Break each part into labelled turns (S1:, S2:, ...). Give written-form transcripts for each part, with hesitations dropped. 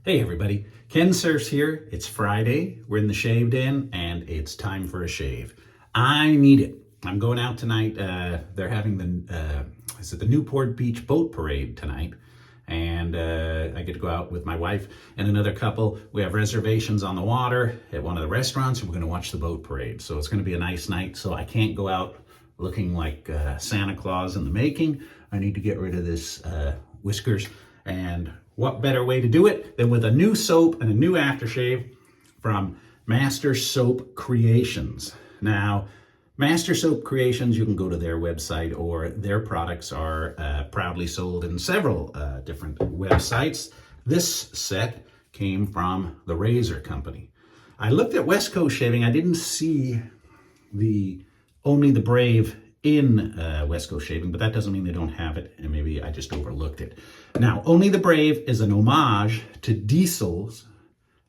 S1: Hey everybody, Kensurfs here. It's Friday, we're in the shave den, and it's time for a shave. I need it. I'm going out tonight. They're having the Newport Beach Boat Parade tonight, and I get to go out with my wife and another couple. We have reservations on the water at one of the restaurants, and we're going to watch the boat parade. So it's going to be a nice night, so I can't go out looking like Santa Claus in the making. I need to get rid of this whiskers, and what better way to do it than with a new soap and a new aftershave from Master Soap Creations. Now, Master Soap Creations, you can go to their website, or their products are proudly sold in several different websites. This set came from the Razor Company. I looked at West Coast Shaving. I didn't see the Only the Brave in West Coast Shaving, but that doesn't mean they don't have it, and maybe I just overlooked it. Now, Only the Brave is an homage to Diesel's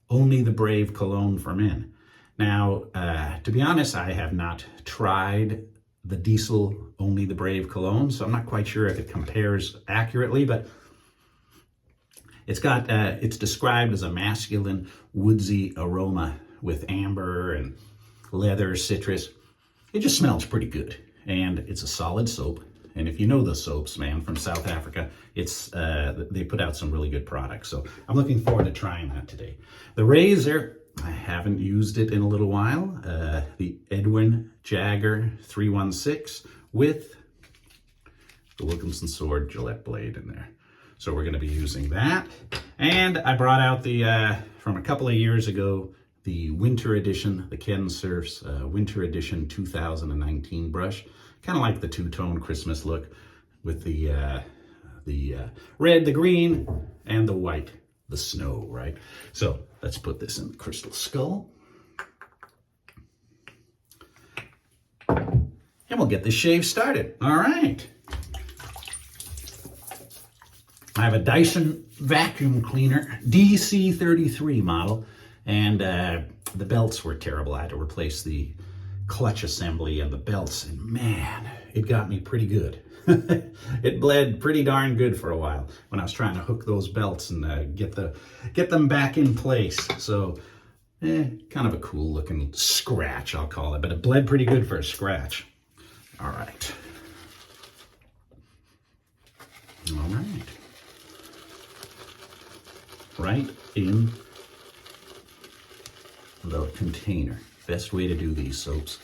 S1: Only the Brave cologne for men. Now, to be honest, I have not tried the Diesel Only the Brave cologne, so I'm not quite sure if it compares accurately, but it's described as a masculine, woodsy aroma with amber and leather, citrus. It just smells pretty good. And it's a solid soap. And if you know the soaps, man, from South Africa, they put out some really good products. So I'm looking forward to trying that today. The Razor, I haven't used it in a little while. The Edwin Jagger 316 with the Wilkinson Sword Gillette blade in there. So we're going to be using that. And I brought out from a couple of years ago, the winter edition, the Kensurfs winter edition 2019 brush. Kind of like the two-tone Christmas look with the red, the green, and the white, the snow, right? So let's put this in the crystal skull. And we'll get this shave started. All right. I have a Dyson vacuum cleaner, DC33 model. And the belts were terrible. I had to replace the clutch assembly and the belts, and man, it got me pretty good. It bled pretty darn good for a while when I was trying to hook those belts and get them back in place. So, kind of a cool looking scratch, I'll call it, but it bled pretty good for a scratch. All right. All right. Right in the container. Best way to do these soaps.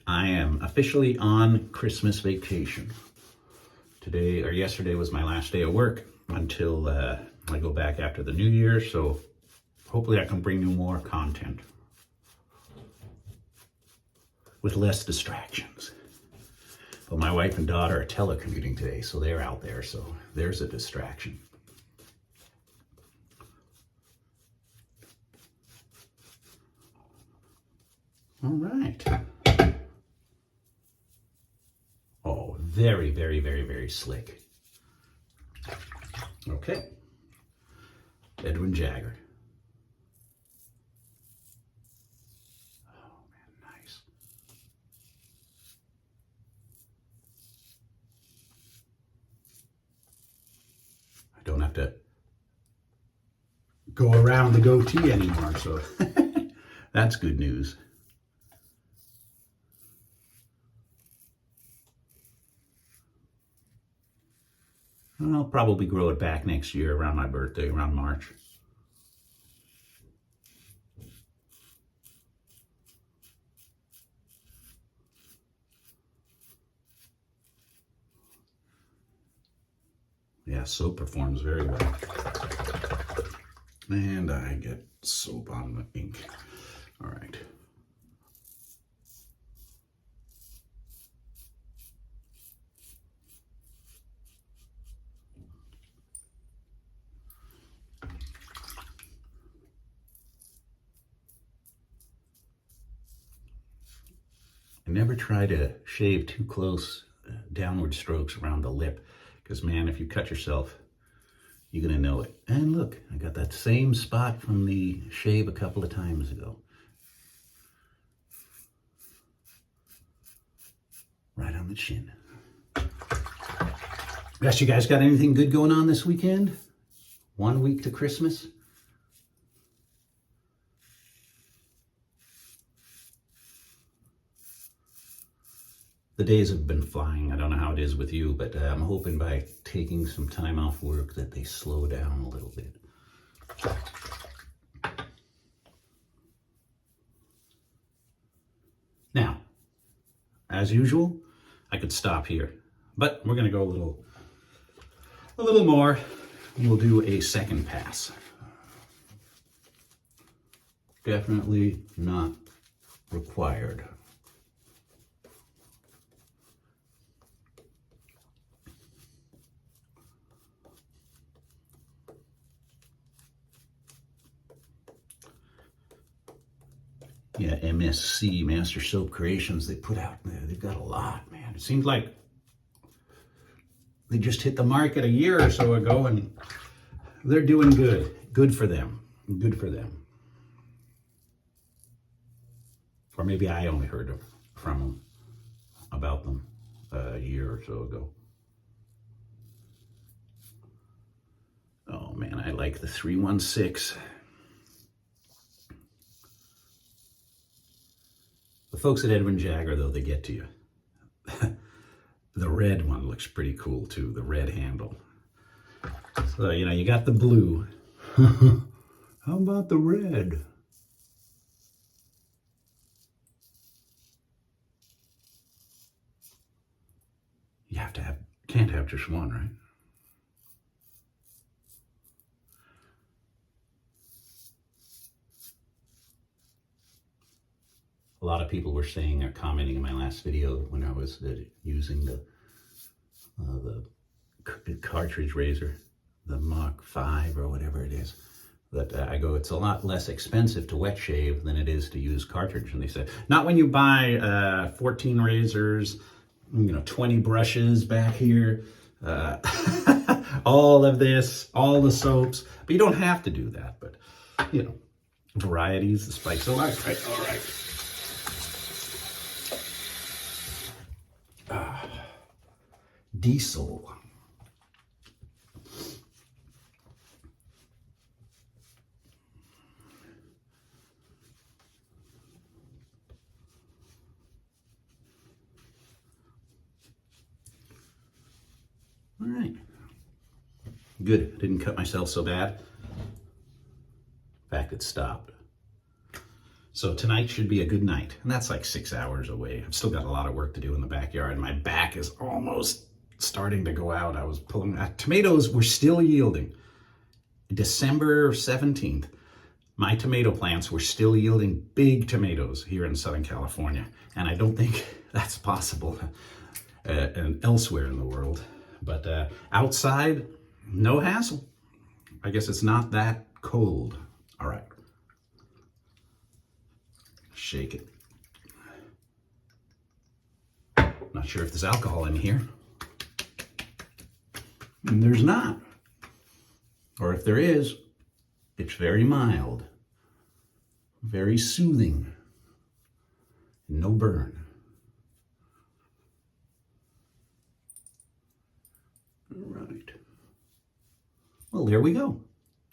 S1: I am officially on Christmas vacation. Today or yesterday was my last day of work until I go back after the New Year, so hopefully I can bring you more content with less distractions. Well, my wife and daughter are telecommuting today, so they're out there, so there's a distraction. All right. Oh, very, very, very, very slick. Okay. Edwin Jagger. Don't have to go around the goatee anymore, so that's good news. I'll probably grow it back next year around my birthday, around March. Yeah, soap performs very well. And I get soap on the ink. All right. I never try to shave too close downward strokes around the lip, because man, if you cut yourself, you're gonna know it. And look, I got that same spot from the shave a couple of times ago. around the chin. Guess you guys got anything good going on this weekend? 1 week to Christmas? The days have been flying. I don't know how it is with you, but I'm hoping by taking some time off work that they slow down a little bit. Now, as usual, I could stop here, but we're going to go a little more. We'll do a second pass. Definitely not required. Yeah, MSC, Master Soap Creations, they put out, they've got a lot, man. It seems like they just hit the market a year or so ago and they're doing good. Good for them. Good for them. Or maybe I only heard from them, about them a year or so ago. Oh man, I like the 316. The folks at Edwin Jagger, though, they get to you. The red one looks pretty cool, too, the red handle. So, you know, you got the blue. How about the red? You can't have just one, right? A lot of people were saying or commenting in my last video when I was using the cartridge razor, the Mach 5 or whatever it is, that I go, it's a lot less expensive to wet shave than it is to use cartridge. And they said, not when you buy 14 razors, 20 brushes back here, all of this, all the soaps. But you don't have to do that. But, varieties, the spice of life, right? All right. Diesel. All right. Good. Didn't cut myself so bad. In fact, it stopped. So tonight should be a good night. And that's like 6 hours away. I've still got a lot of work to do in the backyard. My back is almost starting to go out. I was pulling tomatoes were still yielding. December 17th, my tomato plants were still yielding big tomatoes here in Southern California. And I don't think that's possible and elsewhere in the world. But outside, no hassle. I guess it's not that cold. All right. Shake it. Not sure if there's alcohol in here. And there's not. Or if there is, it's very mild, very soothing, no burn. All right. Well, there we go.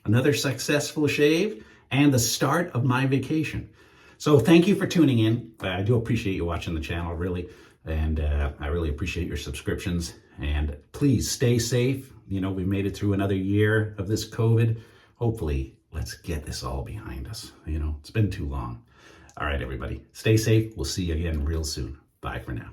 S1: Another successful shave and the start of my vacation. So thank you for tuning in. I do appreciate you watching the channel, really. And I really appreciate your subscriptions. And please stay safe. We made it through another year of this COVID. Hopefully, let's get this all behind us. It's been too long. All right, everybody. Stay safe. We'll see you again real soon. Bye for now.